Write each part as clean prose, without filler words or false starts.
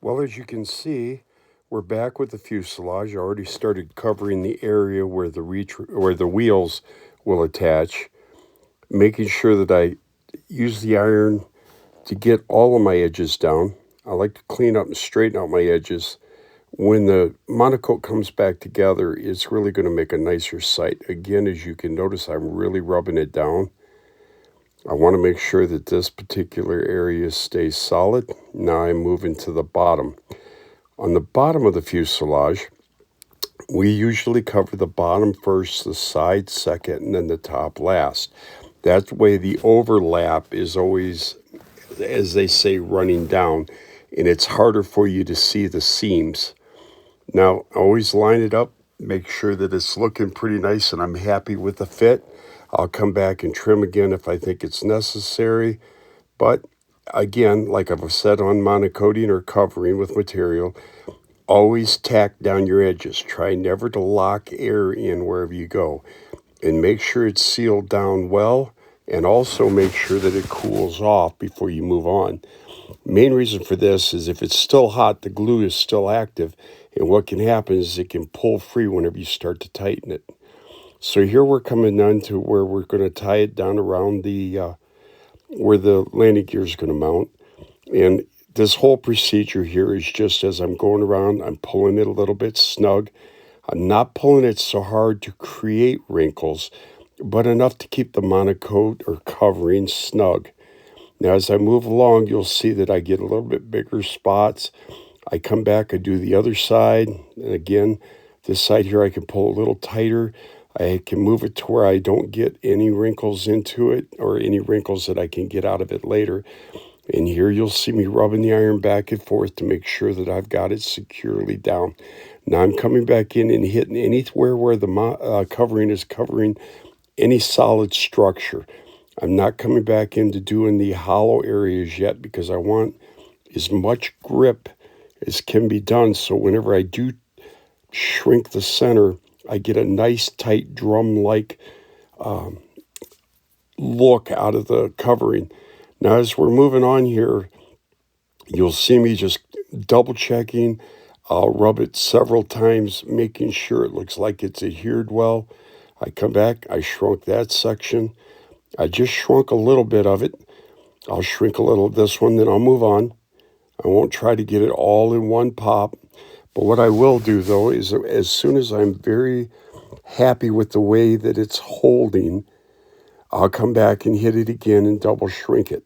Well, as you can see, we're back with the fuselage. I already started covering the area where where the wheels will attach, making sure that I use the iron to get all of my edges down. I like to clean up and straighten out my edges. When the monocoat comes back together, it's really going to make a nicer sight. Again, as you can notice, I'm really rubbing it down. I want to make sure that this particular area stays solid. Now I'm moving to the bottom. On the bottom of the fuselage, we usually cover the bottom first, the side second, and then the top last. That way the overlap is always, as they say, running down, and it's harder for you to see the seams. Now, always line it up, make sure that it's looking pretty nice and I'm happy with the fit. I'll come back and trim again if I think it's necessary. But again, like I've said on monocoating or covering with material, always tack down your edges. Try never to lock air in wherever you go. And make sure it's sealed down well, and also make sure that it cools off before you move on. Main reason for this is if it's still hot, the glue is still active, and what can happen is it can pull free whenever you start to tighten it. So here we're coming down to where we're going to tie it down around the where the landing gear is going to mount. And this whole procedure here is just as I'm going around, I'm pulling it a little bit snug. I'm not pulling it so hard to create wrinkles, but enough to keep the monocoat or covering snug. Now, as I move along, you'll see that I get a little bit bigger spots. I come back, I do the other side. And again, this side here, I can pull a little tighter. I can move it to where I don't get any wrinkles into it or any wrinkles that I can get out of it later. And here you'll see me rubbing the iron back and forth to make sure that I've got it securely down. Now I'm coming back in and hitting anywhere where the covering is covering any solid structure. I'm not coming back into doing the hollow areas yet because I want as much grip as can be done. So whenever I do shrink the center, I get a nice tight drum-like look out of the covering. Now, as we're moving on here, you'll see me just double checking. I'll rub it several times, making sure it looks like it's adhered well. I come back, I shrunk that section. I just shrunk a little bit of it. I'll shrink a little of this one, then I'll move on. I won't try to get it all in one pop. But what I will do, though, is as soon as I'm very happy with the way that it's holding, I'll come back and hit it again and double shrink it.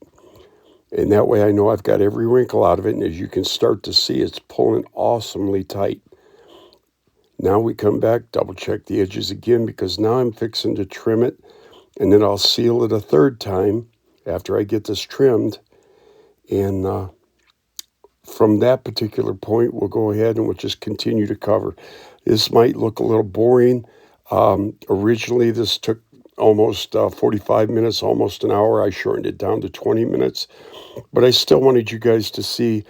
And that way I know I've got every wrinkle out of it. And as you can start to see, it's pulling awesomely tight. Now we come back, double check the edges again because now I'm fixing to trim it. And then I'll seal it a third time after I get this trimmed. And from that particular point, we'll go ahead and we'll just continue to cover. This might look a little boring. Originally, this took almost 45 minutes, almost an hour. I shortened it down to 20 minutes. But I still wanted you guys to see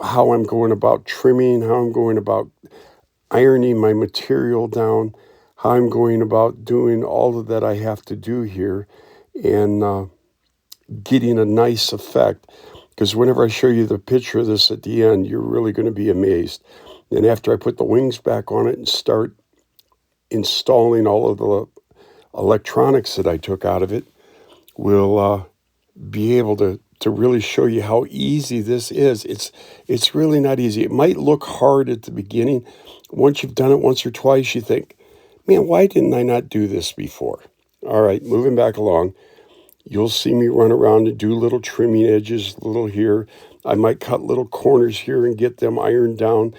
how I'm going about trimming, how I'm going about ironing my material down, how I'm going about doing all of that I have to do here, and getting a nice effect. Because whenever I show you the picture of this at the end, you're really going to be amazed. And after I put the wings back on it and start installing all of the electronics that I took out of it, we'll be able to really show you how easy this is. It's really not easy. It might look hard at the beginning. Once you've done it once or twice, you think, man, why didn't I not do this before? All right, moving back along. You'll see me run around and do little trimming edges, little here. I might cut little corners here and get them ironed down.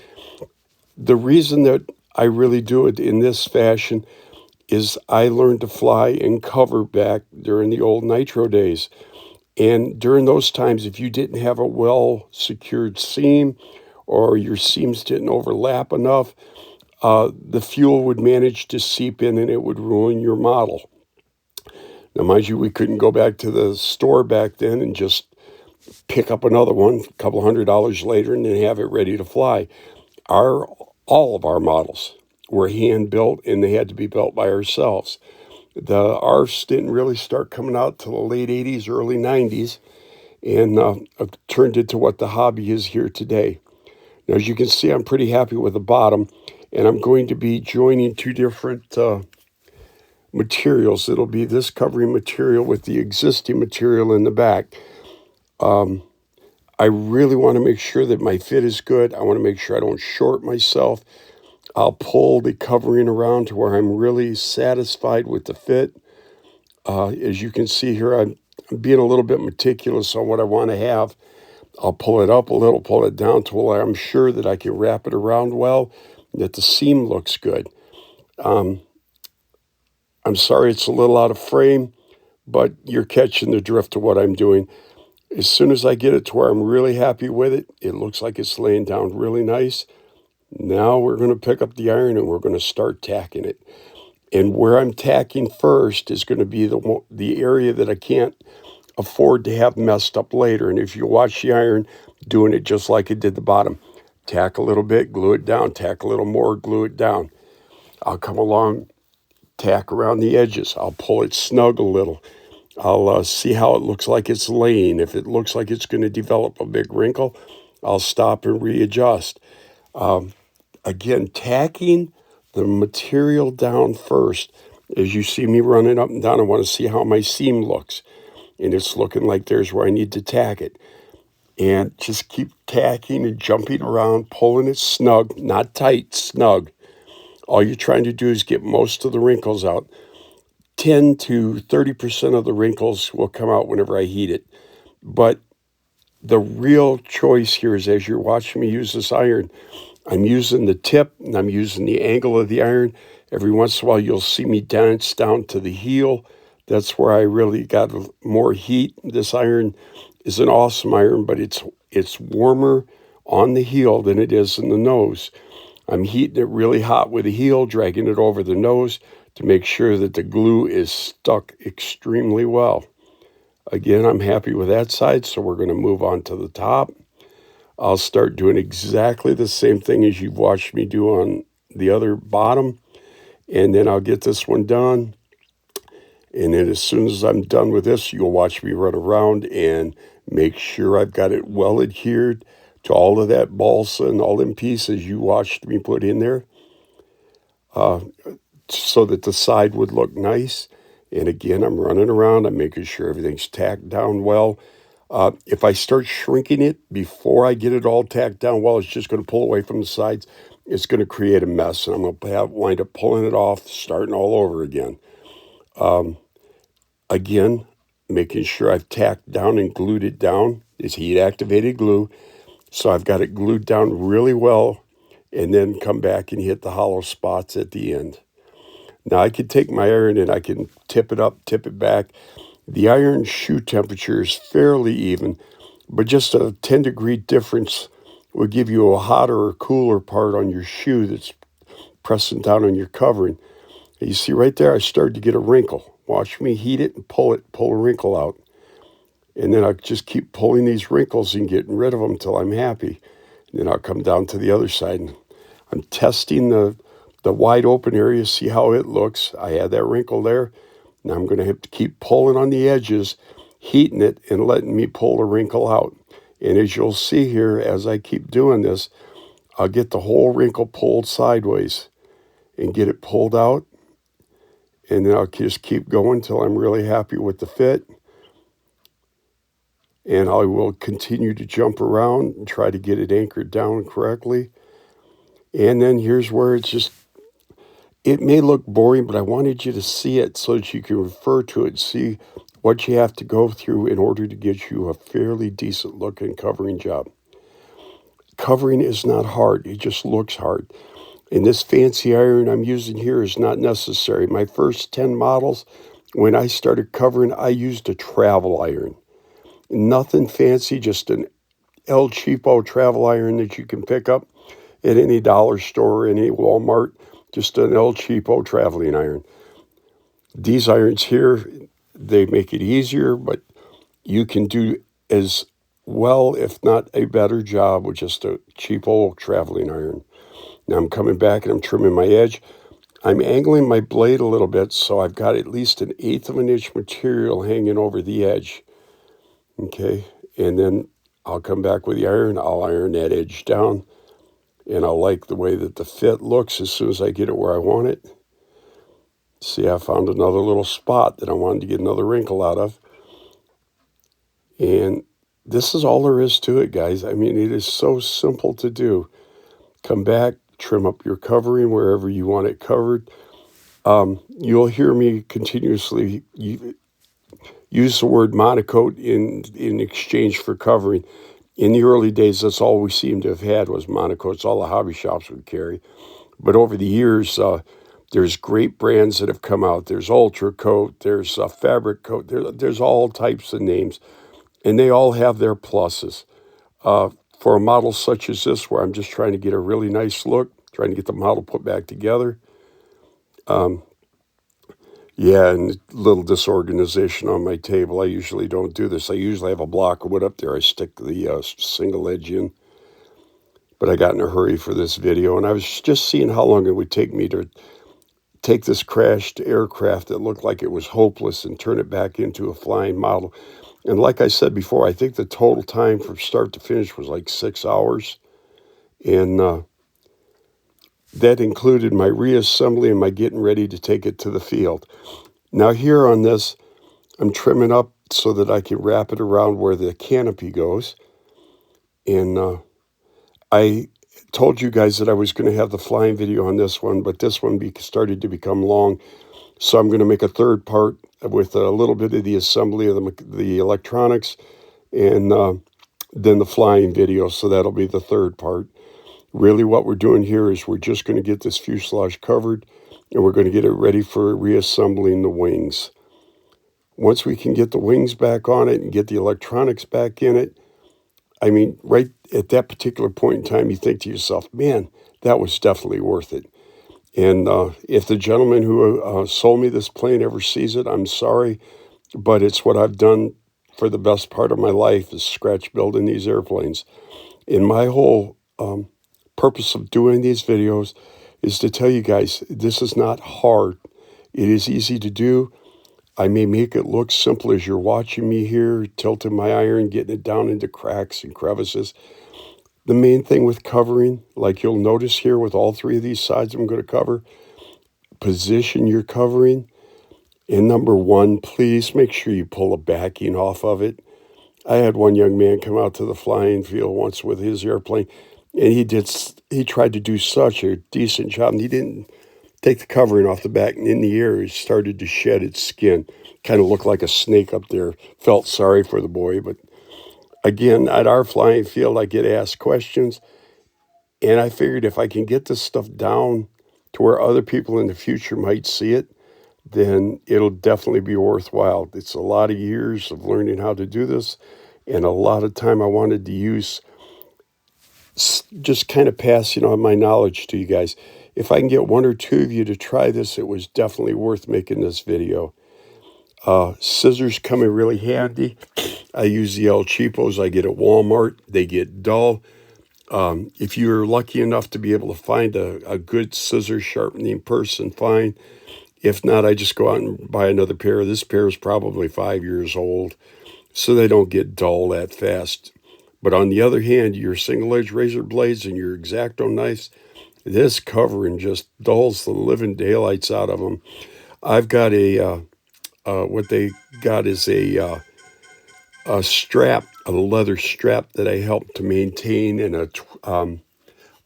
The reason that I really do it in this fashion is I learned to fly and cover back during the old nitro days. And during those times, if you didn't have a well-secured seam or your seams didn't overlap enough, the fuel would manage to seep in and it would ruin your model. Now, mind you, we couldn't go back to the store back then and just pick up another one a couple $100 later and then have it ready to fly. All of our models were hand built and they had to be built by ourselves. The ARFs didn't really start coming out till the late 80s, early 90s, and turned into what the hobby is here today. Now, as you can see, I'm pretty happy with the bottom, and I'm going to be joining two different materials. It'll be this covering material with the existing material in the back. I really want to make sure that my fit is good. I want to make sure I don't short myself. I'll pull the covering around to where I'm really satisfied with the fit. As you can see here, I'm being a little bit meticulous on what I want to have. I'll pull it up a little, pull it down to where I'm sure that I can wrap it around well, that the seam looks good. I'm sorry it's a little out of frame, but you're catching the drift of what I'm doing. As soon as I get it to where I'm really happy with it, it looks like it's laying down really nice. Now we're going to pick up the iron and we're going to start tacking it. And where I'm tacking first is going to be the area that I can't afford to have messed up later. And if you watch the iron, doing it just like it did the bottom. Tack a little bit, glue it down, tack a little more, glue it down. I'll come along, tack around the edges. I'll pull it snug a little. I'll see how it looks like it's laying. If it looks like it's going to develop a big wrinkle, I'll stop and readjust. Again, tacking the material down first. As you see me running up and down, I want to see how my seam looks. And it's looking like there's where I need to tack it. And just keep tacking and jumping around, pulling it snug, not tight, snug. All you're trying to do is get most of the wrinkles out. 10 to 30% of the wrinkles will come out whenever I heat it. But the real choice here is, as you're watching me use this iron, I'm using the tip and I'm using the angle of the iron. Every once in a while, you'll see me dance down to the heel. That's where I really got more heat. This iron is an awesome iron, but it's warmer on the heel than it is in the nose. I'm heating it really hot with the heel, dragging it over the nose to make sure that the glue is stuck extremely well. Again, I'm happy with that side, so we're going to move on to the top. I'll start doing exactly the same thing as you've watched me do on the other bottom, and then I'll get this one done. And then as soon as I'm done with this, you'll watch me run around and make sure I've got it well adhered to all of that balsa and all them pieces you watched me put in there, so that the side would look nice. And again, I'm running around, I'm making sure everything's tacked down well. If I start shrinking it before I get it all tacked down well, it's just going to pull away from the sides. It's going to create a mess, and I'm going to wind up pulling it off, starting all over again. Again, making sure I've tacked down and glued it down. It's heat-activated glue, so I've got it glued down really well, and then come back and hit the hollow spots at the end. Now, I can take my iron and I can tip it up, tip it back. The iron shoe temperature is fairly even, but just a 10-degree difference will give you a hotter or cooler part on your shoe that's pressing down on your covering. And you see right there, I started to get a wrinkle. Watch me heat it and pull a wrinkle out. And then I'll just keep pulling these wrinkles and getting rid of them until I'm happy. And then I'll come down to the other side. And I'm testing the wide open area, see how it looks. I had that wrinkle there. Now I'm going to have to keep pulling on the edges, heating it, and letting me pull the wrinkle out. And as you'll see here, as I keep doing this, I'll get the whole wrinkle pulled sideways and get it pulled out. And then I'll just keep going until I'm really happy with the fit. And I will continue to jump around and try to get it anchored down correctly. And then here's where it may look boring, but I wanted you to see it so that you can refer to it, see what you have to go through in order to get you a fairly decent looking covering job. Covering is not hard, it just looks hard. And this fancy iron I'm using here is not necessary. My first 10 models, when I started covering, I used a travel iron. Nothing fancy, just an El Cheapo travel iron that you can pick up at any dollar store, any Walmart, just an El Cheapo traveling iron. These irons here, they make it easier, but you can do as well, if not a better job, with just a cheap old traveling iron. Now I'm coming back and I'm trimming my edge. I'm angling my blade a little bit, so I've got at least 1/8 of an inch material hanging over the edge. Okay, and then I'll come back with the iron. I'll iron that edge down. and I like the way that the fit looks as soon as I get it where I want it. See, I found another little spot that I wanted to get another wrinkle out of. And this is all there is to it, guys. I mean, it is so simple to do. Come back, trim up your covering wherever you want it covered. You'll hear me continuously use the word monocoat in exchange for covering. In the early days, that's all we seemed to have had was monocoats. All the hobby shops would carry. But over the years, there's great brands that have come out. There's Ultra Coat, there's Fabric Coat, there's all types of names, and they all have their pluses. For a model such as this, where I'm just trying to get a really nice look, trying to get the model put back together, yeah, and a little disorganization on my table. I usually don't do this. I usually have a block of wood up there. I stick the single edge in. But I got in a hurry for this video, and I was just seeing how long it would take me to take this crashed aircraft that looked like it was hopeless and turn it back into a flying model. And like I said before, I think the total time from start to finish was like 6 hours. And that included my reassembly and my getting ready to take it to the field. Now here on this, I'm trimming up so that I can wrap it around where the canopy goes. And I told you guys that I was going to have the flying video on this one, but this one started to become long. So I'm going to make a third part with a little bit of the assembly of the electronics and then the flying video. So that'll be the third part. Really what we're doing here is we're just going to get this fuselage covered and we're going to get it ready for reassembling the wings. Once we can get the wings back on it and get the electronics back in it, I mean, right at that particular point in time, you think to yourself, man, that was definitely worth it. And if the gentleman who sold me this plane ever sees it, I'm sorry, but it's what I've done for the best part of my life is scratch building these airplanes. And my whole purpose of doing these videos is to tell you guys, this is not hard. It is easy to do. I may make it look simple as you're watching me here, tilting my iron, getting it down into cracks and crevices. The main thing with covering, like you'll notice here with all three of these sides I'm going to cover, position your covering. And number one, please make sure you pull a backing off of it. I had one young man come out to the flying field once with his airplane, and he tried to do such a decent job, and he didn't take the covering off the back, and in the air, it started to shed its skin. Kind of looked like a snake up there. Felt sorry for the boy, but again, at our flying field, I get asked questions, and I figured if I can get this stuff down to where other people in the future might see it, then it'll definitely be worthwhile. It's a lot of years of learning how to do this, and a lot of time I wanted to use just kind of passing on my knowledge to you guys. If I can get one or two of you to try this, it was definitely worth making this video. Scissors come in really handy. I use the El Cheapos I get at Walmart. They get dull. If you're lucky enough to be able to find a good scissor sharpening person, fine. If not, I just go out and buy another pair. This pair is probably 5 years old, so they don't get dull that fast. But on the other hand, your single-edge razor blades and your X-Acto knives, this covering just dulls the living daylights out of them. I've got what they got is a strap, a leather strap that I helped to maintain in a,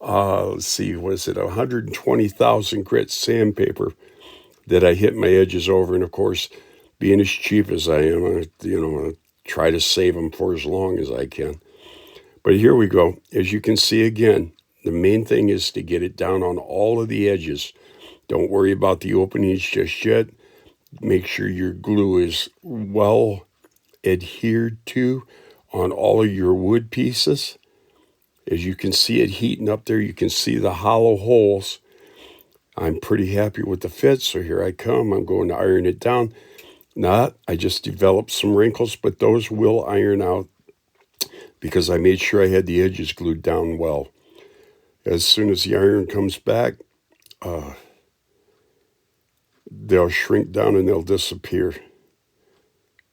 let's see, was it 120,000 grit sandpaper that I hit my edges over. And of course, being as cheap as I am, I try to save them for as long as I can. But here we go. As you can see again, the main thing is to get it down on all of the edges. Don't worry about the openings just yet. Make sure your glue is well adhered to on all of your wood pieces. As you can see it heating up there, you can see the hollow holes. I'm pretty happy with the fit, so here I come. I'm going to iron it down. I just developed some wrinkles, but those will iron out because I made sure I had the edges glued down well. As soon as the iron comes back, they'll shrink down and they'll disappear.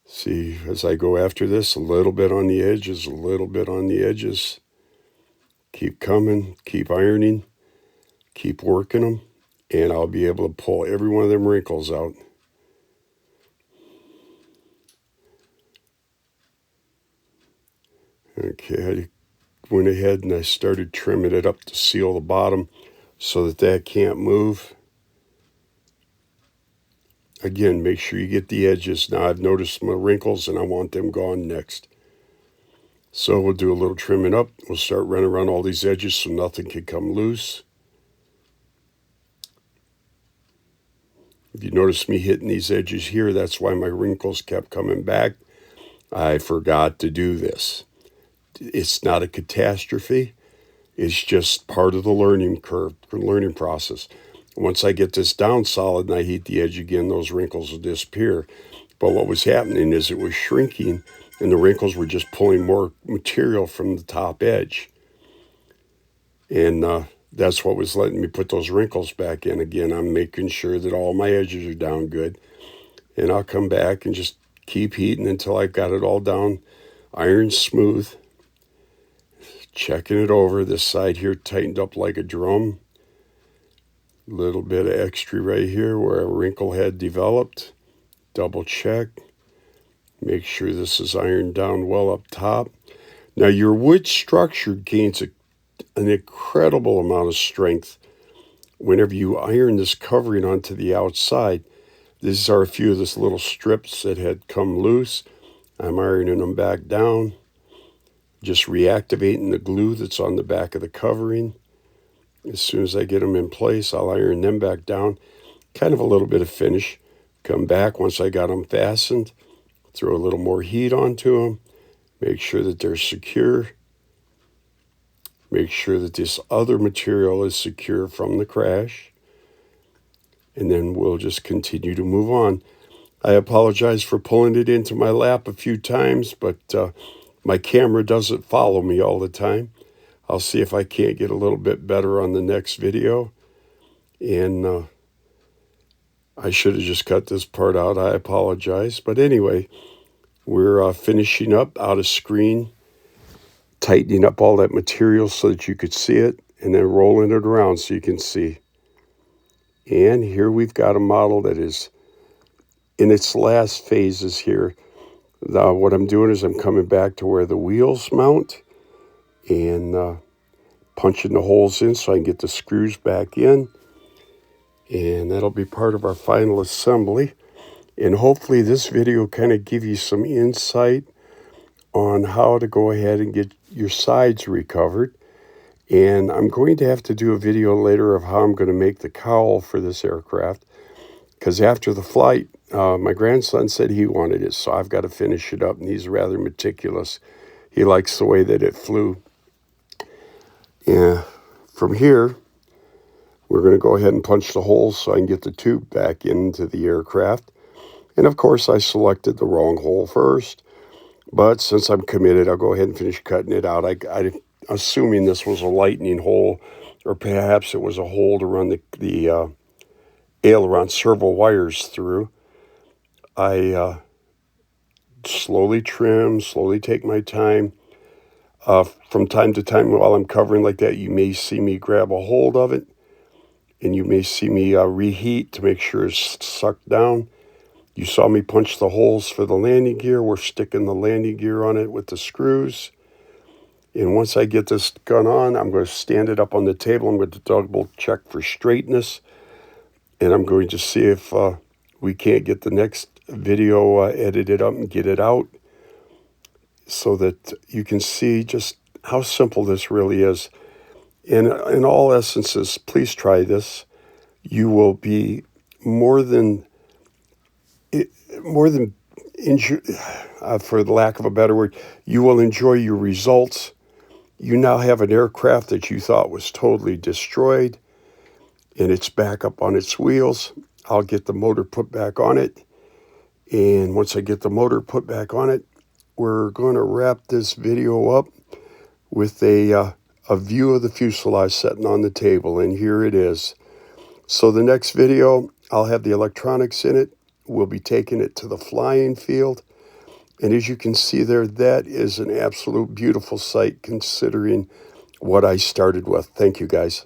See, as I go after this, a little bit on the edges, a little bit on the edges. Keep coming, keep ironing, keep working them, and I'll be able to pull every one of them wrinkles out. Okay, I went ahead and I started trimming it up to seal the bottom so that can't move. Again, make sure you get the edges. Now I've noticed my wrinkles and I want them gone next. So we'll do a little trimming up. We'll start running around all these edges so nothing can come loose. If you notice me hitting these edges here, that's why my wrinkles kept coming back. I forgot to do this. It's not a catastrophe. It's just part of the learning curve, the learning process. Once I get this down solid and I heat the edge again, those wrinkles will disappear. But what was happening is it was shrinking and the wrinkles were just pulling more material from the top edge. And that's what was letting me put those wrinkles back in. Again, I'm making sure that all my edges are down good. And I'll come back and just keep heating until I've got it all down, iron smooth. Checking it over. This side here tightened up like a drum. A little bit of extra right here where a wrinkle had developed. Double check. Make sure this is ironed down well up top. Now your wood structure gains an incredible amount of strength whenever you iron this covering onto the outside. These are a few of those little strips that had come loose. I'm ironing them back down. Just reactivating the glue that's on the back of the covering. As soon as I get them in place, I'll iron them back down. Kind of a little bit of finish. Come back once I got them fastened. Throw a little more heat onto them. Make sure that they're secure. Make sure that this other material is secure from the crash. And then we'll just continue to move on. I apologize for pulling it into my lap a few times, but my camera doesn't follow me all the time. I'll see if I can't get a little bit better on the next video. And I should have just cut this part out. I apologize. But anyway, we're finishing up out of screen, tightening up all that material so that you could see it, and then rolling it around so you can see. And here we've got a model that is in its last phases here. Now what I'm doing is I'm coming back to where the wheels mount and punching the holes in so I can get the screws back in. And that'll be part of our final assembly. And hopefully this video kind of give you some insight on how to go ahead and get your sides recovered. And I'm going to have to do a video later of how I'm going to make the cowl for this aircraft. Because after the flight, my grandson said he wanted it, so I've got to finish it up, and he's rather meticulous. He likes the way that it flew. And from here, we're going to go ahead and punch the holes so I can get the tube back into the aircraft. And of course, I selected the wrong hole first. But since I'm committed, I'll go ahead and finish cutting it out. I assuming this was a lightning hole, or perhaps it was a hole to run the aileron servo wires through. I slowly trim, slowly take my time. From time to time while I'm covering like that, you may see me grab a hold of it, and you may see me reheat to make sure it's sucked down. You saw me punch the holes for the landing gear. We're sticking the landing gear on it with the screws. And once I get this gun on, I'm going to stand it up on the table. I'm going to double check for straightness. And I'm going to see if we can't get the next video edited up and get it out so that you can see just how simple this really is. And in all essences, please try this. You will be more than for the lack of a better word, you will enjoy your results. You now have an aircraft that you thought was totally destroyed, and it's back up on its wheels. I'll get the motor put back on it. And once I get the motor put back on it, we're going to wrap this video up with a view of the fuselage sitting on the table. And here it is. So the next video, I'll have the electronics in it. We'll be taking it to the flying field. And as you can see there, that is an absolute beautiful sight considering what I started with. Thank you, guys.